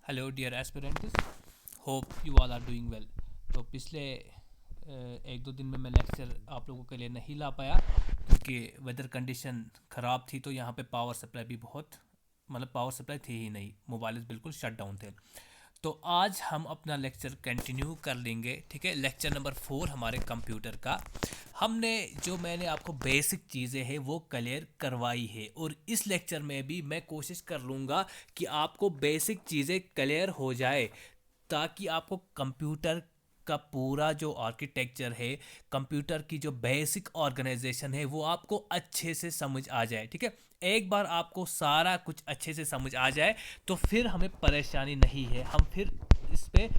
Hello dear aspirants, hope you all are doing well. तो पिछले एक दो दिन में मैं लेक्चर आप लोगों के लिए नहीं ला पाया क्योंकि वेदर कंडीशन ख़राब थी। तो यहाँ पे पावर सप्लाई भी बहुत पावर सप्लाई थी ही नहीं, मोबाइल बिल्कुल शट डाउन थे। तो आज हम अपना लेक्चर कंटिन्यू कर लेंगे। ठीक है, लेक्चर नंबर 4 हमारे कंप्यूटर का। हमने जो मैंने आपको बेसिक चीज़ें हैं वो क्लियर करवाई है, और इस लेक्चर में भी मैं कोशिश कर लूँगा कि आपको बेसिक चीज़ें क्लियर हो जाए, ताकि आपको कंप्यूटर का पूरा जो आर्किटेक्चर है, कंप्यूटर की जो बेसिक ऑर्गेनाइजेशन है, वो आपको अच्छे से समझ आ जाए। ठीक है, एक बार आपको सारा कुछ अच्छे से समझ आ जाए तो फिर हमें परेशानी नहीं है, हम फिर इस पे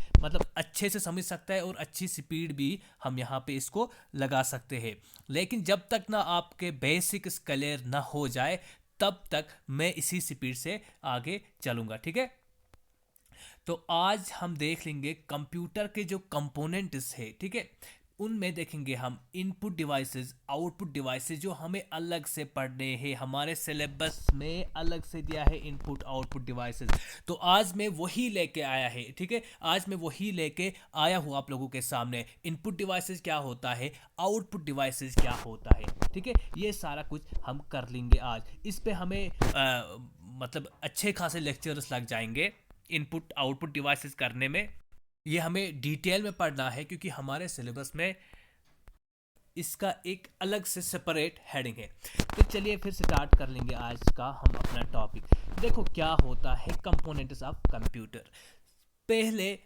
अच्छे से समझ सकते हैं और अच्छी स्पीड भी हम यहाँ पे इसको लगा सकते हैं। लेकिन जब तक ना आपके बेसिक्स क्लियर ना हो जाए, तब तक मैं इसी स्पीड से आगे चलूँगा। ठीक है, तो आज हम देख लेंगे कंप्यूटर के जो कंपोनेंट्स है। ठीक है, उनमें देखेंगे हम इनपुट डिवाइसेस, आउटपुट डिवाइसेस, जो हमें अलग से पढ़ने हैं। हमारे सिलेबस में अलग से दिया है इनपुट आउटपुट डिवाइसेस, तो आज मैं वही लेके आया है। ठीक है, आज मैं वही लेके आया हूँ आप लोगों के सामने। इनपुट डिवाइसेस क्या होता है, आउटपुट डिवाइसेस क्या होता है। ठीक है, ये सारा कुछ हम कर लेंगे आज। इस पे हमें अच्छे खासे लेक्चर्स लग जाएंगे इनपुट आउटपुट डिवाइसेस करने में। ये हमें डिटेल में पढ़ना है क्योंकि हमारे सिलेबस में इसका एक अलग से सेपरेट हेडिंग है। तो चलिए फिर स्टार्ट कर लेंगे आज का हम अपना टॉपिक। देखो क्या होता है कंपोनेंट्स ऑफ कंप्यूटर। पहले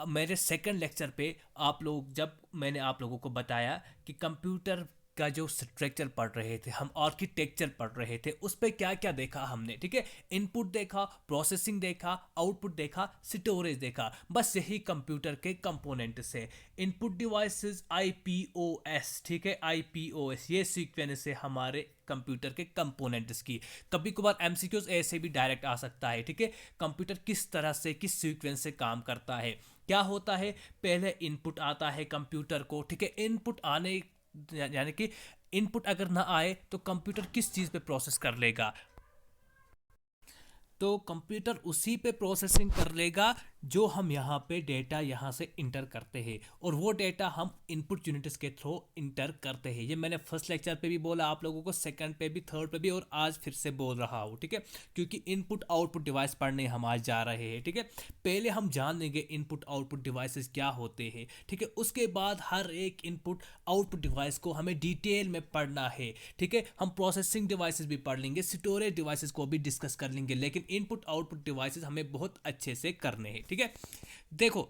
मेरे सेकंड लेक्चर पे आप लोग, जब मैंने आप लोगों को बताया कि कंप्यूटर का जो स्ट्रक्चर पढ़ रहे थे, हम आर्किटेक्चर पढ़ रहे थे, उस पर क्या क्या देखा हमने। ठीक है, इनपुट देखा, प्रोसेसिंग देखा, आउटपुट देखा, स्टोरेज देखा। बस यही कंप्यूटर के कंपोनेंट से। इनपुट डिवाइसेस आईपीओएस, ठीक है, आईपीओएस ये सीक्वेंस है हमारे कंप्यूटर के कंपोनेंट्स की। कभी कभार एमसीक्यूज ऐसे भी डायरेक्ट आ सकता है। ठीक है, कंप्यूटर किस तरह से, किस सीक्वेंस से काम करता है। क्या होता है, पहले इनपुट आता है कंप्यूटर को। ठीक है, इनपुट आने यानी कि इनपुट अगर ना आए तो कंप्यूटर किस चीज़ पे प्रोसेस कर लेगा, तो कंप्यूटर उसी पे प्रोसेसिंग कर लेगा जो हम यहाँ पे डेटा यहाँ से इंटर करते हैं, और वो डेटा हम इनपुट यूनिट्स के थ्रू इंटर करते हैं। ये मैंने फर्स्ट लेक्चर पे भी बोला आप लोगों को, सेकंड पे भी, थर्ड पे भी, और आज फिर से बोल रहा हूँ। ठीक है, क्योंकि इनपुट आउटपुट डिवाइस पढ़ने हम आज जा रहे हैं। ठीक है, पहले हम जान लेंगे इनपुट आउटपुट डिवाइसेस क्या होते हैं। ठीक है, उसके बाद हर एक इनपुट आउटपुट डिवाइस को हमें डिटेल में पढ़ना है। ठीक है, हम प्रोसेसिंग डिवाइसेस भी पढ़ लेंगे, स्टोरेज डिवाइसेस को भी डिस्कस कर लेंगे, लेकिन इनपुट आउटपुट डिवाइसेस हमें बहुत अच्छे से करने हैं। ठीक है, देखो,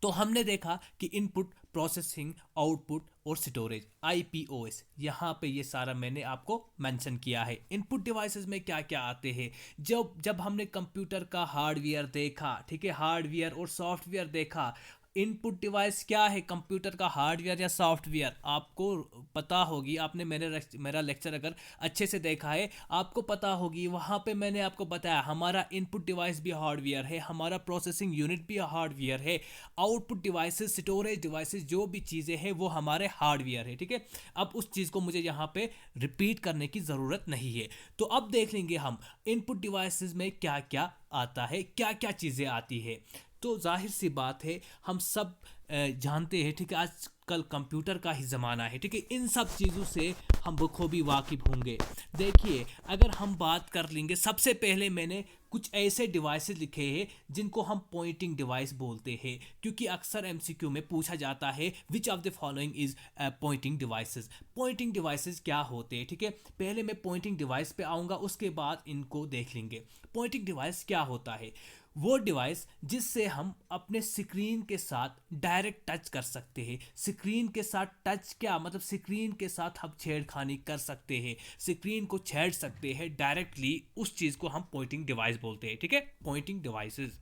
तो हमने देखा कि इनपुट, प्रोसेसिंग, आउटपुट और स्टोरेज, आईपीओएस, यहाँ पे ये सारा मैंने आपको मेंशन किया है। इनपुट डिवाइसेस में क्या क्या आते हैं, जब जब हमने कंप्यूटर का हार्डवेयर देखा, ठीक है, हार्डवेयर और सॉफ्टवेयर देखा। इनपुट डिवाइस क्या है, कंप्यूटर का हार्डवेयर या सॉफ्टवेयर, आपको पता होगी। आपने मेरा लेक्चर अगर अच्छे से देखा है, आपको पता होगी। वहाँ पे मैंने आपको बताया हमारा इनपुट डिवाइस भी हार्डवेयर है, हमारा प्रोसेसिंग यूनिट भी हार्डवेयर है, आउटपुट डिवाइसेस, स्टोरेज डिवाइसेस, जो भी चीज़ें हैं वो हमारे हार्डवेयर है। ठीक है, अब उस चीज़ को मुझे यहाँ पे रिपीट करने की ज़रूरत नहीं है। तो अब देख लेंगे हम इनपुट डिवाइसेस में क्या क्या आता है, क्या क्या चीज़ें आती है। तो जाहिर सी बात है, हम सब जानते हैं। ठीक है, आजकल कंप्यूटर का ही ज़माना है। ठीक है, इन सब चीज़ों से हम बखूबी वाकिफ़ होंगे। देखिए, अगर हम बात कर लेंगे, सबसे पहले मैंने कुछ ऐसे डिवाइसेस लिखे हैं जिनको हम पॉइंटिंग डिवाइस बोलते हैं, क्योंकि अक्सर एमसीक्यू में पूछा जाता है which of the following is pointing devices. Pointing devices क्या होते हैं, ठीक है, पहले मैं पॉइंटिंग डिवाइस पे आऊँगा, उसके बाद इनको देख लेंगे। पॉइंटिंग डिवाइस क्या होता है, वो डिवाइस जिससे हम अपने स्क्रीन के साथ डायरेक्ट टच कर सकते हैं। स्क्रीन के साथ टच क्या मतलब, स्क्रीन के साथ हम छेड़खानी कर सकते हैं, स्क्रीन को छेड़ सकते हैं डायरेक्टली, उस चीज़ को हम पॉइंटिंग डिवाइस बोलते हैं। ठीक है, पॉइंटिंग डिवाइसेस।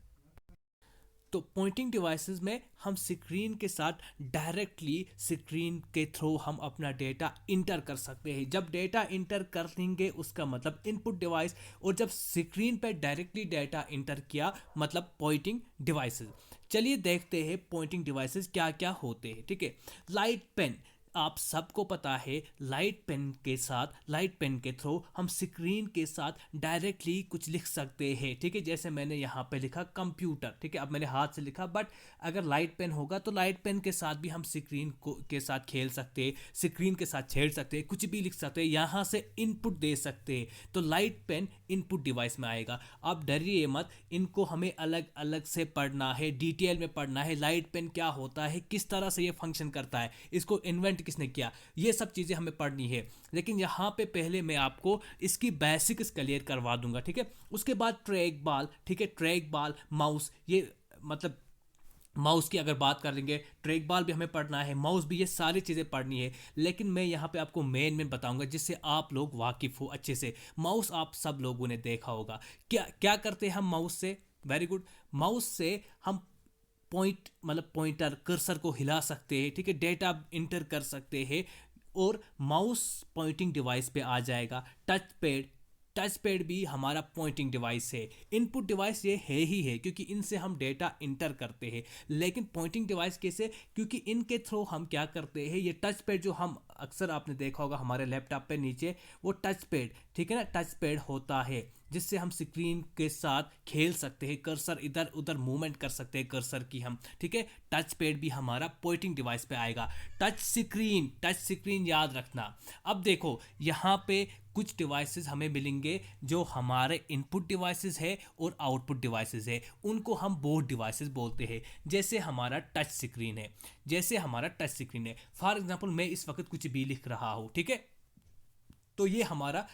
तो पॉइंटिंग डिवाइसेस में हम स्क्रीन के साथ डायरेक्टली, स्क्रीन के थ्रू हम अपना डेटा इंटर कर सकते हैं। जब डेटा इंटर कर लेंगे उसका मतलब इनपुट डिवाइस, और जब स्क्रीन पर डायरेक्टली डेटा इंटर किया मतलब पॉइंटिंग डिवाइसेस। चलिए देखते हैं पॉइंटिंग डिवाइसेस क्या क्या होते हैं। ठीक है, लाइट पेन, आप सबको पता है लाइट पेन के थ्रू हम स्क्रीन के साथ डायरेक्टली कुछ लिख सकते हैं, ठीक है। जैसे मैंने यहाँ पे लिखा कंप्यूटर, ठीक है, अब मैंने हाथ से लिखा, बट अगर लाइट पेन होगा तो लाइट पेन के साथ भी हम स्क्रीन को के साथ खेल सकते हैं, स्क्रीन के साथ छेड़ सकते हैं, कुछ भी लिख सकते हैं, यहाँ से इनपुट दे सकते हैं। तो लाइट पेन इनपुट डिवाइस में आएगा। आप डरिए मत, इनको हमें अलग अलग से पढ़ना है, डिटेल में पढ़ना है, लाइट पेन क्या होता है, किस तरह से ये फंक्शन करता है, इसको इन्वेंट किसने किया, ये सब चीज़ें हमें पढ़नी है। लेकिन यहाँ पे पहले मैं आपको इसकी बेसिक्स क्लियर करवा दूंगा, ठीक है। उसके बाद ट्रैक बॉल, ठीक है, ट्रैक बॉल, माउस, ये मतलब माउस की अगर बात कर लेंगे, ट्रैक बॉल भी हमें पढ़ना है, माउस भी, ये सारी चीज़ें पढ़नी है। लेकिन मैं यहाँ पे आपको मेन बताऊंगा जिससे आप लोग वाकिफ़ हो अच्छे से। माउस आप सब लोगों ने देखा होगा, क्या क्या करते हैं हम माउस से। Very good. माउस से हम पॉइंटर कर्सर को हिला सकते हैं, ठीक है, डेटा इंटर कर सकते हैं, और माउस पॉइंटिंग डिवाइस पे आ जाएगा। टच पैड भी हमारा पॉइंटिंग डिवाइस है। इनपुट डिवाइस ये है ही है क्योंकि इनसे हम डेटा इंटर करते हैं। लेकिन पॉइंटिंग डिवाइस कैसे, क्योंकि इनके थ्रू हम क्या करते हैं, ये टच पैड जो हम अक्सर आपने देखा होगा हमारे लैपटॉप पे नीचे वो टच पैड, ठीक है ना, टच पैड होता है जिससे हम स्क्रीन के साथ खेल सकते हैं, कर्सर इधर उधर मूवमेंट कर सकते हैं कर्सर की हम, ठीक है। टच पैड भी हमारा पॉइंटिंग डिवाइस पे आएगा। टच स्क्रीन याद रखना। अब देखो यहाँ पे कुछ डिवाइसेस हमें मिलेंगे जो हमारे इनपुट डिवाइसेस है और आउटपुट डिवाइसेस है, उनको हम बोथ डिवाइसेस बोलते हैं। जैसे हमारा टच स्क्रीन है, फॉर एग्जांपल मैं इस वक्त कुछ भी लिख रहा हूँ, ठीक है, तो ये हमारा,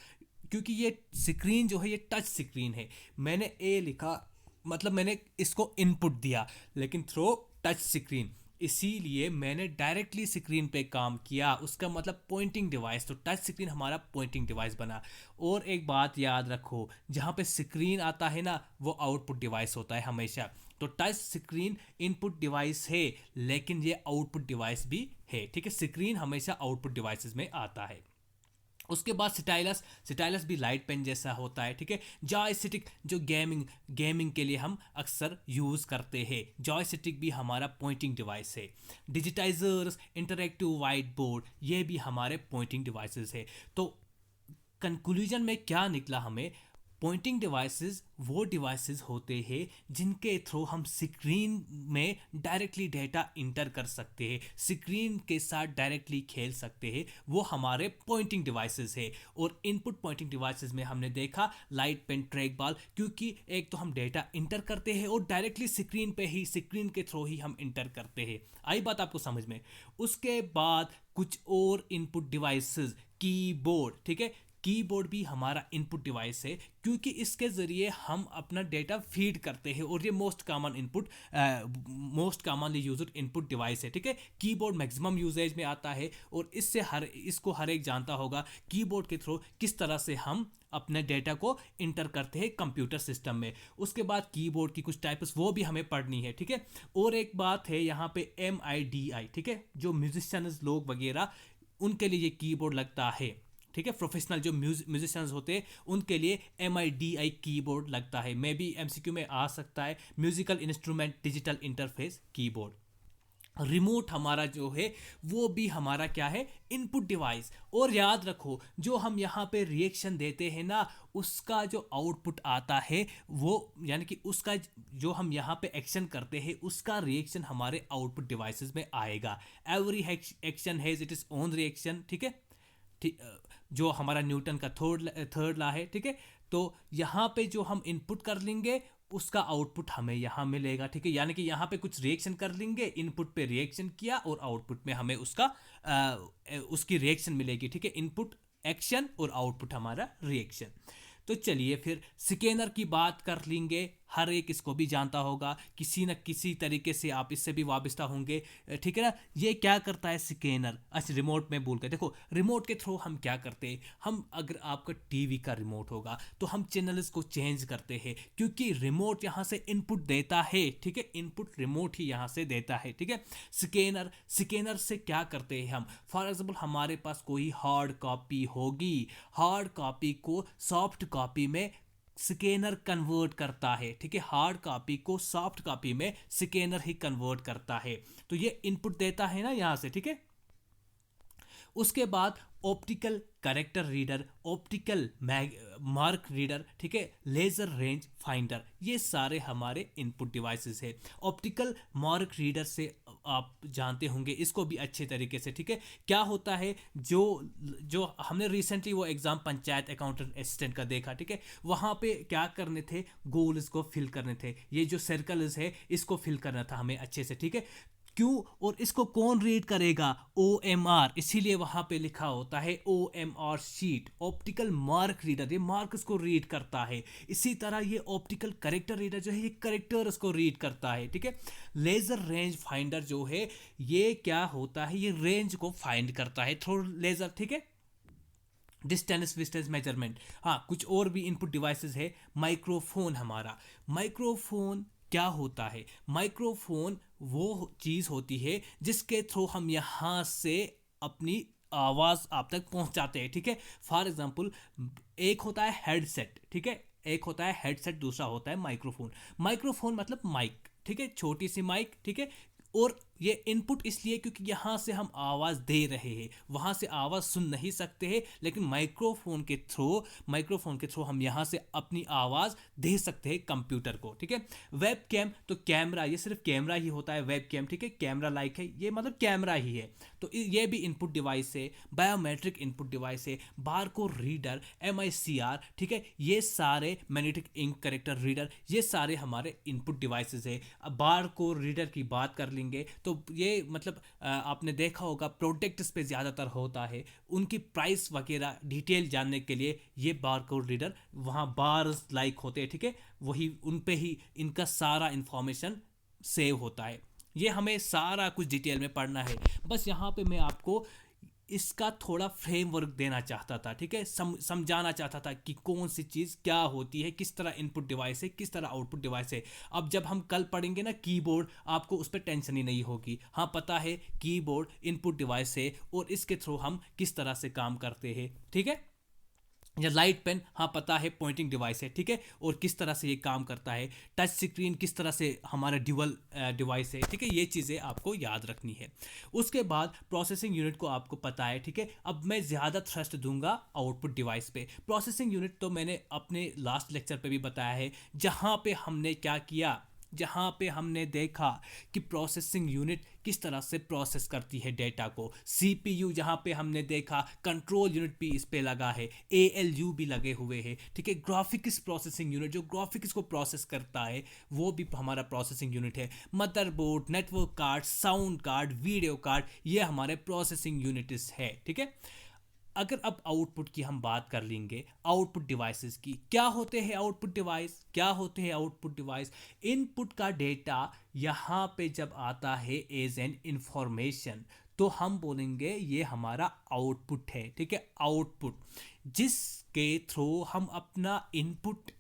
क्योंकि ये स्क्रीन जो है ये टच स्क्रीन है, मैंने ए लिखा, मतलब मैंने इसको इनपुट दिया, लेकिन थ्रो टच स्क्रीन, इसीलिए मैंने डायरेक्टली स्क्रीन पे काम किया, उसका मतलब पॉइंटिंग डिवाइस, तो टच स्क्रीन हमारा पॉइंटिंग डिवाइस बना। और एक बात याद रखो, जहाँ पे स्क्रीन आता है ना वो आउटपुट डिवाइस होता है हमेशा। तो टच स्क्रीन इनपुट डिवाइस है लेकिन ये आउटपुट डिवाइस भी है, ठीक है, स्क्रीन हमेशा आउटपुट डिवाइसेस में आता है। उसके बाद स्टाइलस भी लाइट पेन जैसा होता है, ठीक है। जॉयस्टिक जो गेमिंग के लिए हम अक्सर यूज़ करते हैं, जॉयस्टिक भी हमारा पॉइंटिंग डिवाइस है। डिजिटाइजर्स, इंटरैक्टिव वाइट बोर्ड, ये भी हमारे पॉइंटिंग डिवाइसेस है। तो कंक्लूजन में क्या निकला हमें, पॉइंटिंग डिवाइसेस वो डिवाइसेस होते हैं जिनके थ्रू हम स्क्रीन में डायरेक्टली डेटा इंटर कर सकते हैं, स्क्रीन के साथ डायरेक्टली खेल सकते हैं, वो हमारे पॉइंटिंग डिवाइसेस है। और इनपुट पॉइंटिंग डिवाइसेस में हमने देखा लाइट पेन, ट्रैक बॉल, क्योंकि एक तो हम डेटा इंटर करते हैं और डायरेक्टली स्क्रीन के थ्रू ही हम इंटर करते हैं। आई बात आपको समझ में। उसके बाद कुछ और इनपुट डिवाइसेस, कीबोर्ड, ठीक है, कीबोर्ड भी हमारा इनपुट डिवाइस है क्योंकि इसके ज़रिए हम अपना डेटा फीड करते हैं और ये most commonly used input device है, ठीक है। कीबोर्ड मैक्सिमम यूजेज में आता है और इसको हर एक जानता होगा कीबोर्ड के थ्रू किस तरह से हम अपने डेटा को इंटर करते हैं कंप्यूटर सिस्टम में। उसके बाद कीबोर्ड की कुछ टाइप्स वो भी हमें पढ़नी है, ठीक है। और एक बात है यहाँ पे MIDI, ठीक है, जो म्यूजिशियंस लोग वगैरह उनके लिए ये कीबोर्ड लगता है, ठीक है। प्रोफेशनल जो म्यूजिशियंस होते हैं उनके लिए MIDI कीबोर्ड लगता है। मे बी MCQ में आ सकता है, musical instrument digital interface keyboard. Remote हमारा जो है वो भी हमारा क्या है, इनपुट डिवाइस। और याद रखो जो हम यहाँ पे रिएक्शन देते हैं ना, उसका जो आउटपुट आता है वो, यानी कि उसका जो हम यहाँ पे एक्शन करते हैं उसका रिएक्शन हमारे आउटपुट डिवाइसेस में आएगा। Every action has it is own reaction, ठीक है, जो हमारा न्यूटन का थर्ड लॉ है, ठीक है। तो यहाँ पे जो हम इनपुट कर लेंगे उसका आउटपुट हमें यहाँ मिलेगा, ठीक है। यानी कि यहाँ पे कुछ रिएक्शन कर लेंगे, इनपुट पे रिएक्शन किया और आउटपुट में हमें उसकी रिएक्शन मिलेगी, ठीक है। इनपुट एक्शन और आउटपुट हमारा रिएक्शन। तो चलिए फिर स्कैनर की बात कर लेंगे। हर एक इसको भी जानता होगा, किसी न किसी तरीके से आप इससे भी वाबस्ता होंगे, ठीक है ना। ये क्या करता है स्कैनर, अच्छा रिमोट में भूल गए, देखो रिमोट के थ्रू हम क्या करते हैं, हम अगर आपका टीवी का रिमोट होगा तो हम चैनल्स को चेंज करते हैं क्योंकि रिमोट यहाँ से इनपुट देता है, ठीक है, इनपुट रिमोट ही यहाँ से देता है, ठीक है। स्कैनर से क्या करते हैं हम, फॉर एग्जाम्पल हमारे पास कोई हार्ड कॉपी होगी, हार्ड कॉपी को सॉफ्ट कॉपी में स्कैनर कन्वर्ट करता है, ठीक है। हार्ड कॉपी को सॉफ्ट कॉपी में स्कैनर ही कन्वर्ट करता है। तो ये इनपुट देता है ना यहाँ से, ठीक है। उसके बाद optical character reader, optical mark reader, ठीक है, लेज़र रेंज फाइंडर, ये सारे हमारे इनपुट डिवाइसेस है। ऑप्टिकल मार्क रीडर से आप जानते होंगे इसको भी अच्छे तरीके से, ठीक है। क्या होता है, जो जो हमने रिसेंटली वो एग्ज़ाम पंचायत अकाउंटेंट असिस्टेंट का देखा, ठीक है, वहाँ पे क्या करने थे, गोल्स को फिल करने थे, ये जो सर्कल्स है इसको फिल करना था हमें अच्छे से, ठीक है। क्यों, और इसको कौन रीड करेगा, OMR, इसीलिए वहां पे लिखा होता है OMR sheet, optical mark reader, ये मार्क्स को रीड करता है। इसी तरह ये ऑप्टिकल करेक्टर रीडर जो है ये करेक्टर्स को रीड करता है, ठीक है। लेजर रेंज फाइंडर जो है ये क्या होता है, ये रेंज को फाइंड करता है थ्रू लेजर, ठीक है, डिस्टेंस विस्टेंस मेजरमेंट। हाँ, कुछ और भी इनपुट डिवाइसेस है। माइक्रोफोन, हमारा माइक्रोफोन क्या होता है, माइक्रोफोन वो चीज़ होती है जिसके थ्रू हम यहाँ से अपनी आवाज़ आप तक पहुँचाते हैं, ठीक है। फॉर एग्जांपल, एक होता है हेडसेट, ठीक है, एक होता है हेडसेट, दूसरा होता है माइक्रोफोन। माइक्रोफोन मतलब माइक, ठीक है, छोटी सी माइक, ठीक है। और ये इनपुट इसलिए क्योंकि यहाँ से हम आवाज़ दे रहे हैं, वहाँ से आवाज़ सुन नहीं सकते हैं, लेकिन माइक्रोफोन के थ्रू हम यहाँ से अपनी आवाज़ दे सकते हैं कंप्यूटर को, ठीक है। वेब कैम, तो कैमरा, ये सिर्फ कैमरा ही होता है वेब कैम, ठीक है, कैमरा लाइक है, ये मतलब कैमरा ही है। तो ये भी इनपुट डिवाइस है। बायोमेट्रिक इनपुट डिवाइस है। बारकोड रीडर, MICR, ठीक है, ये सारे मैग्नेटिक इंक करेक्टर रीडर, ये सारे हमारे इनपुट डिवाइसेस है। अब बारकोड रीडर की बात कर लेंगे तो ये मतलब आपने देखा होगा प्रोडक्ट्स पे ज़्यादातर होता है, उनकी प्राइस वगैरह डिटेल जानने के लिए ये बारकोड रीडर, वहाँ बार्स लाइक होते हैं, ठीक है, वही उन पे ही इनका सारा इंफॉर्मेशन सेव होता है। ये हमें सारा कुछ डिटेल में पढ़ना है। बस यहाँ पे मैं आपको इसका थोड़ा फ्रेमवर्क देना चाहता था, ठीक है, समझाना चाहता था कि कौन सी चीज़ क्या होती है, किस तरह इनपुट डिवाइस है, किस तरह आउटपुट डिवाइस है। अब जब हम कल पढ़ेंगे ना कीबोर्ड, आपको उस पर टेंशन ही नहीं होगी। हाँ, पता है कीबोर्ड इनपुट डिवाइस है और इसके थ्रू हम किस तरह से काम करते हैं, ठीक है। या लाइट पेन, हाँ पता है पॉइंटिंग डिवाइस है, ठीक है, और किस तरह से ये काम करता है। टच स्क्रीन किस तरह से हमारा ड्यूअल डिवाइस है, ठीक है, ये चीज़ें आपको याद रखनी है। उसके बाद प्रोसेसिंग यूनिट को आपको पता है, ठीक है। अब मैं ज़्यादा थ्रस्ट दूंगा आउटपुट डिवाइस पे। प्रोसेसिंग यूनिट तो मैंने अपने लास्ट लेक्चर पे भी बताया है, जहाँ पे हमने क्या किया, जहाँ पे हमने देखा कि प्रोसेसिंग यूनिट किस तरह से प्रोसेस करती है डेटा को। CPU जहाँ पे हमने देखा, कंट्रोल यूनिट भी इस पे लगा है, ALU भी लगे हुए हैं, ठीक है। ग्राफिक्स प्रोसेसिंग यूनिट जो ग्राफिक्स को प्रोसेस करता है वो भी हमारा प्रोसेसिंग यूनिट है। Motherboard, network card, sound card, video card, ये हमारे प्रोसेसिंग यूनिट्स है, ठीक है। अगर अब आउटपुट की हम बात कर लेंगे, आउटपुट डिवाइसेस की, क्या होते हैं आउटपुट डिवाइस, क्या होते हैं आउटपुट डिवाइस। इनपुट का डेटा यहाँ पे जब आता है एज एन इंफॉर्मेशन, तो हम बोलेंगे ये हमारा आउटपुट है, ठीक है। आउटपुट जिसके थ्रू हम अपना इनपुट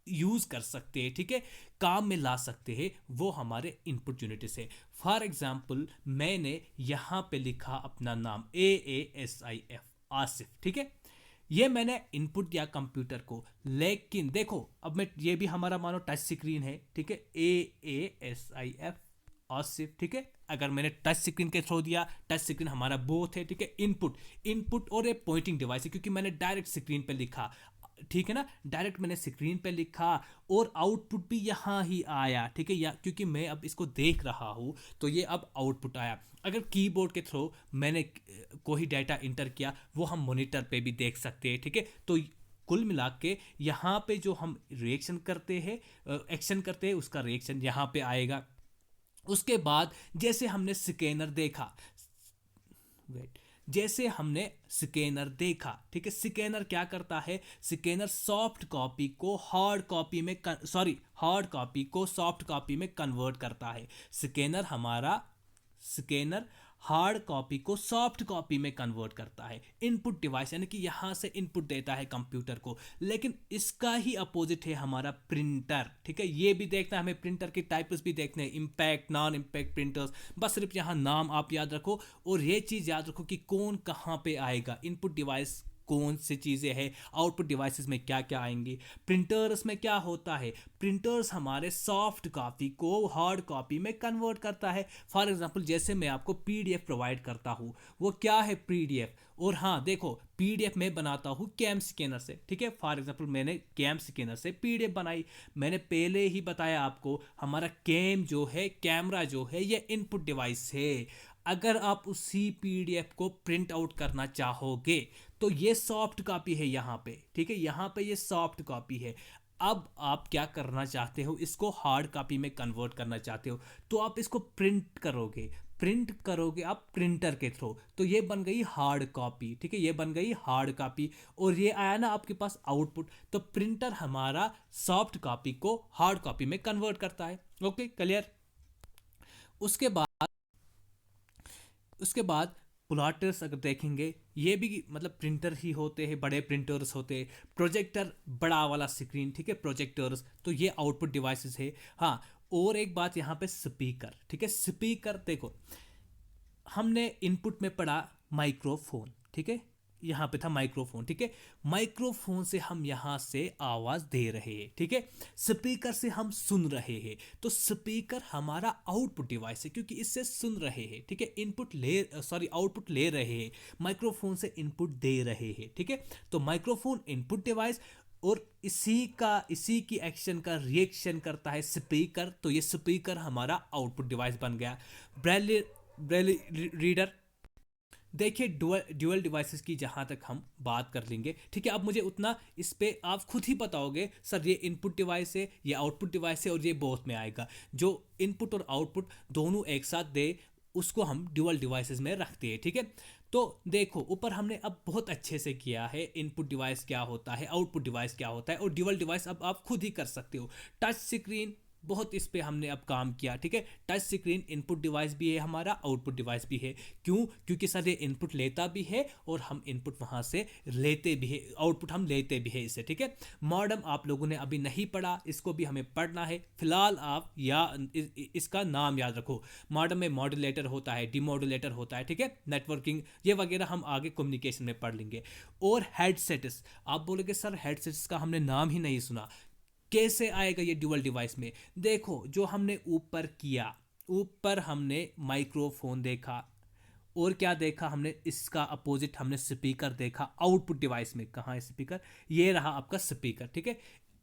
यूज़ कर सकते हैं, ठीक है, काम में ला सकते हैं, वो हमारे इनपुट यूनिट से। फॉर एग्जाम्पल, मैंने यहाँ पे लिखा अपना नाम AASIF, आसिफ, ठीक है, ये मैंने इनपुट दिया कंप्यूटर को। लेकिन देखो, अब मैं ये भी हमारा मानो टच स्क्रीन है, ठीक है, AASIF आसिफ, ठीक है। अगर मैंने टच स्क्रीन के थ्रू दिया, टच स्क्रीन हमारा बोथ है, ठीक है, इनपुट और ये पॉइंटिंग डिवाइस है, क्योंकि मैंने डायरेक्ट स्क्रीन पे लिखा, ठीक है ना, डायरेक्ट मैंने स्क्रीन पे लिखा और आउटपुट भी यहाँ ही आया, ठीक है, या क्योंकि मैं अब इसको देख रहा हूँ तो ये अब आउटपुट आया। अगर कीबोर्ड के थ्रू मैंने कोई डाटा इंटर किया, वो हम मॉनिटर पे भी देख सकते हैं, ठीक है। तो कुल मिला के यहाँ पे जो हम रिएक्शन करते हैं, एक्शन करते हैं, उसका रिएक्शन यहाँ पे आएगा। उसके बाद जैसे हमने स्कैनर देखा, वेट, जैसे हमने स्कैनर देखा, ठीक है, स्कैनर क्या करता है, स्कैनर सॉफ्ट कॉपी को हार्ड कॉपी में हार्ड कॉपी को सॉफ्ट कॉपी में कन्वर्ट करता है। स्कैनर हार्ड कॉपी को सॉफ्ट कॉपी में कन्वर्ट करता है। इनपुट डिवाइस यानी कि यहाँ से इनपुट देता है कंप्यूटर को। लेकिन इसका ही अपोजिट है हमारा प्रिंटर, ठीक है, ये भी देखना है हमें, प्रिंटर के टाइप्स भी देखने हैं, इम्पैक्ट, नॉन इम्पैक्ट प्रिंटर्स। बस सिर्फ यहाँ नाम आप याद रखो और ये चीज़ याद रखो कि कौन कहाँ पे आएगा, इनपुट डिवाइस कौन सी चीज़ें हैं, आउटपुट डिवाइसेस में क्या क्या आएंगी। प्रिंटर्स में क्या होता है, प्रिंटर्स हमारे सॉफ्ट कॉपी को हार्ड कॉपी में कन्वर्ट करता है। फॉर एग्जांपल जैसे मैं आपको पीडीएफ प्रोवाइड करता हूँ, वो क्या है पीडीएफ। और हाँ देखो, पीडीएफ मैं बनाता हूँ कैम स्कैनर से, ठीक है। फॉर एग्जांपल मैंने कैम स्कैनर से पीडीएफ बनाई। मैंने पहले ही बताया आपको, हमारा कैम जो है, कैमरा जो है, ये इनपुट डिवाइस है। अगर आप उसी पीडीएफ को प्रिंट आउट करना चाहोगे तो ये सॉफ्ट कॉपी है यहाँ पे, ठीक है, यहाँ पे ये सॉफ्ट कॉपी है। अब आप क्या करना चाहते हो, इसको हार्ड कॉपी में कन्वर्ट करना चाहते हो, तो आप इसको प्रिंट करोगे। प्रिंट करोगे आप प्रिंटर के थ्रू, तो ये बन गई हार्ड कॉपी, ठीक है, ये बन गई हार्ड कॉपी। और ये आया ना आपके पास आउटपुट, तो प्रिंटर हमारा सॉफ्ट कॉपी को हार्ड कॉपी में कन्वर्ट करता है। Okay, clear. उसके बाद उसके बाद प्लॉटर्स अगर देखेंगे, ये भी मतलब प्रिंटर ही होते हैं, बड़े प्रिंटर्स होते हैं। प्रोजेक्टर, बड़ा वाला स्क्रीन, ठीक है, प्रोजेक्टर्स, तो ये आउटपुट डिवाइसेस है। हाँ, और एक बात यहाँ पे स्पीकर, ठीक है। स्पीकर देखो, हमने इनपुट में पढ़ा माइक्रोफोन, ठीक है, यहाँ पे था माइक्रोफोन, ठीक है। माइक्रोफोन से हम यहाँ से आवाज दे रहे हैं, ठीक है। स्पीकर से हम सुन रहे हैं, तो स्पीकर हमारा आउटपुट डिवाइस है, क्योंकि इससे सुन रहे हैं, ठीक है। आउटपुट ले रहे हैं, माइक्रोफोन से इनपुट दे रहे हैं, ठीक है। तो माइक्रोफोन इनपुट डिवाइस, और इसी की एक्शन का रिएक्शन करता है स्पीकर, तो ये स्पीकर हमारा आउटपुट डिवाइस बन गया। ब्रेली रीडर, देखिए ड्यूअल डिवाइसेस की जहाँ तक हम बात कर लेंगे, ठीक है। अब मुझे उतना इस पे आप खुद ही बताओगे, सर ये इनपुट डिवाइस है, ये आउटपुट डिवाइस है, और ये बोथ में आएगा। जो इनपुट और आउटपुट दोनों एक साथ दे, उसको हम ड्यूअल डिवाइसेस में रखते हैं, ठीक है। तो देखो, ऊपर हमने अब बहुत अच्छे से किया है, इनपुट डिवाइस क्या होता है, आउटपुट डिवाइस क्या होता है, और ड्यूअल डिवाइस अब आप खुद ही कर सकते हो। टच स्क्रीन, बहुत इस पे हमने अब काम किया, ठीक है। टच स्क्रीन इनपुट डिवाइस भी है हमारा, आउटपुट डिवाइस भी है। क्यों? क्योंकि सर ये इनपुट लेता भी है और हम इनपुट वहाँ से लेते भी है, आउटपुट हम लेते भी है इससे, ठीक है। मॉडेम आप लोगों ने अभी नहीं पढ़ा, इसको भी हमें पढ़ना है। फिलहाल आप इसका नाम याद रखो। मॉडेम में मॉड्यूलेटर होता है, डिमॉड्यूलेटर होता है, ठीक है। नेटवर्किंग ये वगैरह हम आगे कम्युनिकेशन में पढ़ लेंगे। और हेडसेट्स, आप बोलोगे सर हेडसेट्स का हमने नाम ही नहीं सुना, कैसे आएगा ये ड्यूअल डिवाइस में। देखो, जो हमने ऊपर किया, ऊपर हमने माइक्रोफोन देखा, और क्या देखा हमने, इसका अपोजिट हमने स्पीकर देखा। आउटपुट डिवाइस में कहाँ है स्पीकर, ये रहा आपका स्पीकर, ठीक है।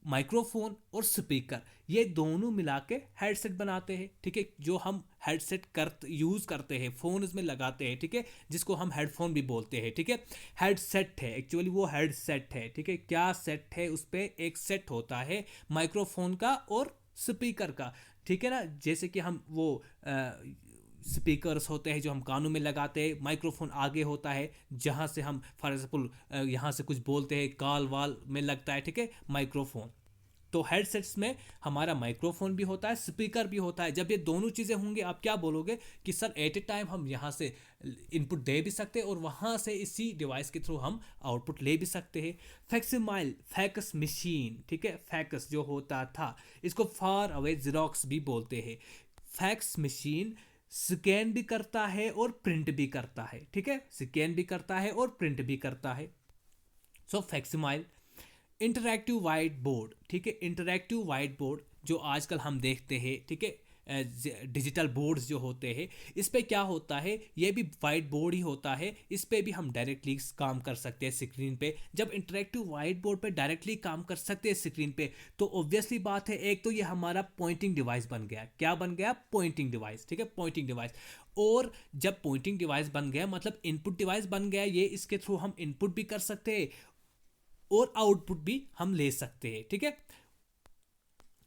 माइक्रोफोन और स्पीकर ये दोनों मिला के हेडसेट बनाते हैं, ठीक है। जो हम हेडसेट यूज़ करते हैं, फ़ोन इसमें लगाते हैं, ठीक है, जिसको हम हेडफोन भी बोलते हैं, ठीक है। हेडसेट है एक्चुअली, वो हेडसेट है, ठीक है। क्या सेट है, उस पर एक सेट होता है माइक्रोफोन का और स्पीकर का, ठीक है ना। जैसे कि हम वो स्पीकर्स होते हैं जो हम कानों में लगाते हैं, माइक्रोफोन आगे होता है जहाँ से हम फॉर एग्जाम्पल यहाँ से कुछ बोलते हैं, कॉल वाल में लगता है, ठीक है, माइक्रोफोन। तो हेडसेट्स में हमारा माइक्रोफोन भी होता है, स्पीकर भी होता है। जब ये दोनों चीज़ें होंगी, आप क्या बोलोगे कि सर एट ए टाइम हम यहाँ से इनपुट दे भी सकते हैं और वहाँ से इसी डिवाइस के थ्रू हम आउटपुट ले भी सकते हैं। फैक्सिमाइल, फैक्स मशीन, ठीक है, फैक्स जो होता था, इसको फार अवे ज़ेरॉक्स भी बोलते हैं। फैक्स मशीन स्कैन भी करता है और प्रिंट भी करता है, ठीक है, स्कैन भी करता है और प्रिंट भी करता है। सो फैक्सिमाइल। इंटरैक्टिव वाइट बोर्ड, ठीक है, इंटरैक्टिव वाइट बोर्ड जो आजकल हम देखते हैं, ठीक है, डिजिटल बोर्ड्स जो होते हैं, इस पे क्या होता है, ये भी वाइट बोर्ड ही होता है। इस पे भी हम डायरेक्टली काम कर सकते हैं स्क्रीन पे। जब इंटरैक्टिव वाइट बोर्ड पे डायरेक्टली काम कर सकते हैं स्क्रीन पे, तो ऑब्वियसली बात है, एक तो ये हमारा पॉइंटिंग डिवाइस बन गया। क्या बन गया? पॉइंटिंग डिवाइस, ठीक है, पॉइंटिंग डिवाइस। और जब पॉइंटिंग डिवाइस बन गया मतलब इनपुट डिवाइस बन गया, ये इसके थ्रू हम इनपुट भी कर सकते हैं और आउटपुट भी हम ले सकते हैं, ठीक है।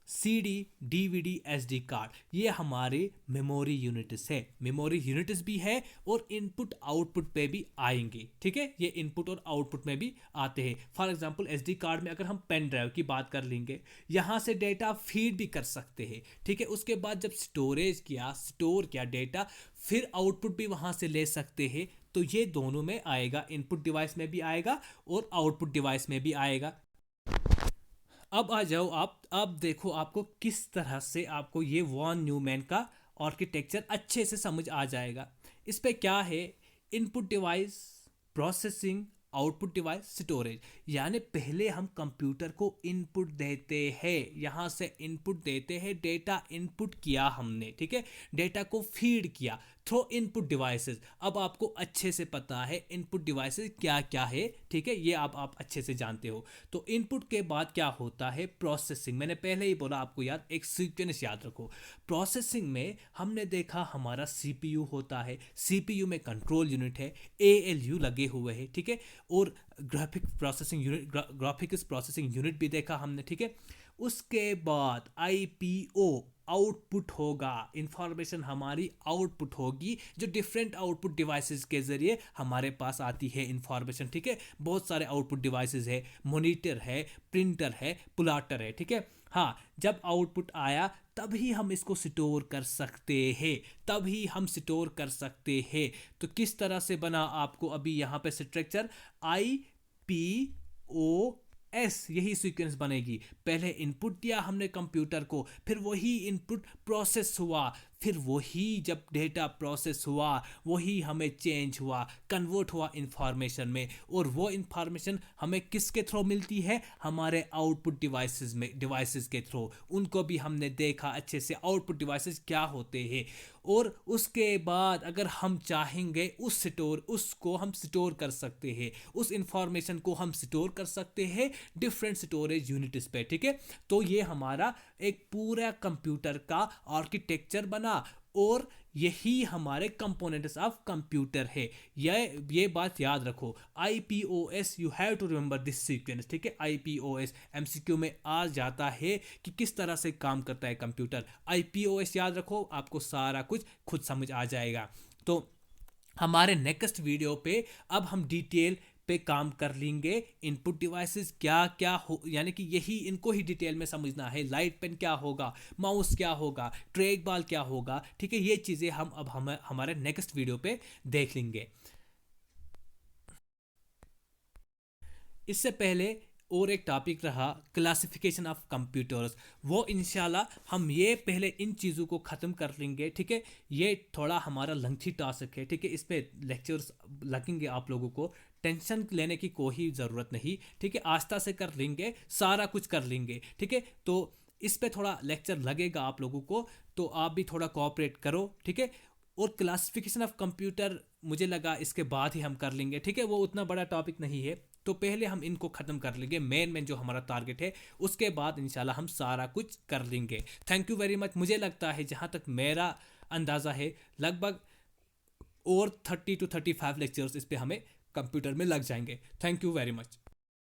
सीडी, डीवीडी, एसडी कार्ड, ये हमारे मेमोरी यूनिट्स है, मेमोरी यूनिट्स भी है और इनपुट आउटपुट पे भी आएंगे, ठीक है। ये इनपुट और आउटपुट में भी आते हैं। फॉर एग्जांपल एसडी कार्ड में अगर हम पेन ड्राइव की बात कर लेंगे, यहाँ से डेटा फीड भी कर सकते हैं, ठीक है। उसके बाद जब स्टोर किया डेटा, फिर आउटपुट भी वहाँ से ले सकते हैं। तो ये दोनों में आएगा, इनपुट डिवाइस में भी आएगा और आउटपुट डिवाइस में भी आएगा। अब आ जाओ आप, अब देखो आपको किस तरह से आपको ये वॉन न्यूमैन का आर्किटेक्चर अच्छे से समझ आ जाएगा। इस पे क्या है, input device, processing, output device, storage. यानी पहले हम कंप्यूटर को इनपुट देते हैं, यहाँ से इनपुट देते हैं, डेटा इनपुट किया हमने, ठीक है, डेटा को फीड किया थ्रू इनपुट डिवाइसेस। अब आपको अच्छे से पता है इनपुट डिवाइसेस क्या क्या है, ठीक है, ये आप अच्छे से जानते हो। तो इनपुट के बाद क्या होता है, प्रोसेसिंग। मैंने पहले ही बोला आपको याद, एक सीक्वेंस याद रखो। प्रोसेसिंग में हमने देखा हमारा सीपीयू होता है, सीपीयू में कंट्रोल यूनिट है, एएलयू लगे हुए हैं, ठीक है, और ग्राफिक्स प्रोसेसिंग यूनिट भी देखा हमने, ठीक है। उसके बाद आईपीओ आउटपुट होगा, इंफॉर्मेशन हमारी आउटपुट होगी, जो डिफरेंट आउटपुट डिवाइसेस के जरिए हमारे पास आती है इंफॉर्मेशन, ठीक है। बहुत सारे आउटपुट डिवाइसेस है, मॉनिटर है, प्रिंटर है, प्लॉटर है, ठीक है। हाँ, जब आउटपुट आया तभी हम इसको स्टोर कर सकते हैं, तभी हम स्टोर कर सकते हैं। तो किस तरह से बना, आपको अभी यहाँ पे स्ट्रक्चर IPOS, यही सीक्वेंस बनेगी। पहले इनपुट दिया हमने कंप्यूटर को, फिर वही इनपुट प्रोसेस हुआ, फिर वही जब डेटा प्रोसेस हुआ वही हमें चेंज हुआ, कन्वर्ट हुआ इंफॉर्मेशन में, और वो इंफॉर्मेशन हमें किसके थ्रू मिलती है, हमारे आउटपुट डिवाइसेस के थ्रू। उनको भी हमने देखा अच्छे से, आउटपुट डिवाइसेस क्या होते हैं। और उसके बाद अगर हम चाहेंगे उसको हम स्टोर कर सकते हैं, उस इंफॉर्मेशन को हम स्टोर कर सकते हैं डिफरेंट स्टोरेज यूनिट्स पे, ठीक है। तो ये हमारा एक पूरा कंप्यूटर का आर्किटेक्चर बना, और यही हमारे कंपोनेंट्स ऑफ कंप्यूटर है। ये बात याद रखो, IPOS, you have to remember this sequence, ठीक है। IPOS MCQ में आ जाता है कि किस तरह से काम करता है कंप्यूटर। IPOS याद रखो, आपको सारा कुछ खुद समझ आ जाएगा। तो हमारे नेक्स्ट वीडियो पे अब हम डिटेल पे काम कर लेंगे, इनपुट डिवाइसेस क्या क्या हो, यानी कि यही इनको ही डिटेल में समझना है। लाइट पेन क्या होगा, माउस क्या होगा, ट्रैक बॉल क्या होगा, ठीक है। ये चीज़ें हम हमारे नेक्स्ट वीडियो पे देख लेंगे। इससे पहले और एक टॉपिक रहा क्लासिफिकेशन ऑफ कंप्यूटर्स, वो इंशाल्लाह हम ये पहले इन चीज़ों को ख़त्म कर लेंगे, ठीक है। ये थोड़ा हमारा लेंथी टास्क है, ठीक है, इस पे लेक्चर्स लगेंगे, आप लोगों को टेंशन लेने की कोई ज़रूरत नहीं, ठीक है। आस्था से कर लेंगे, सारा कुछ कर लेंगे, ठीक है। तो इस पे थोड़ा लेक्चर लगेगा आप लोगों को, तो आप भी थोड़ा कोऑपरेट करो, ठीक है। और क्लासिफिकेशन ऑफ कंप्यूटर मुझे लगा इसके बाद ही हम कर लेंगे, ठीक है, वो उतना बड़ा टॉपिक नहीं है। तो पहले हम इनको ख़त्म कर लेंगे, मेन जो हमारा टारगेट है, उसके बाद इंशाल्लाह हम सारा कुछ कर लेंगे। Thank you very much. मुझे लगता है जहाँ तक मेरा अंदाज़ा है लगभग और 30 to 35 लेक्चर्स इस पे हमें कंप्यूटर में लग जाएंगे। Thank you very much.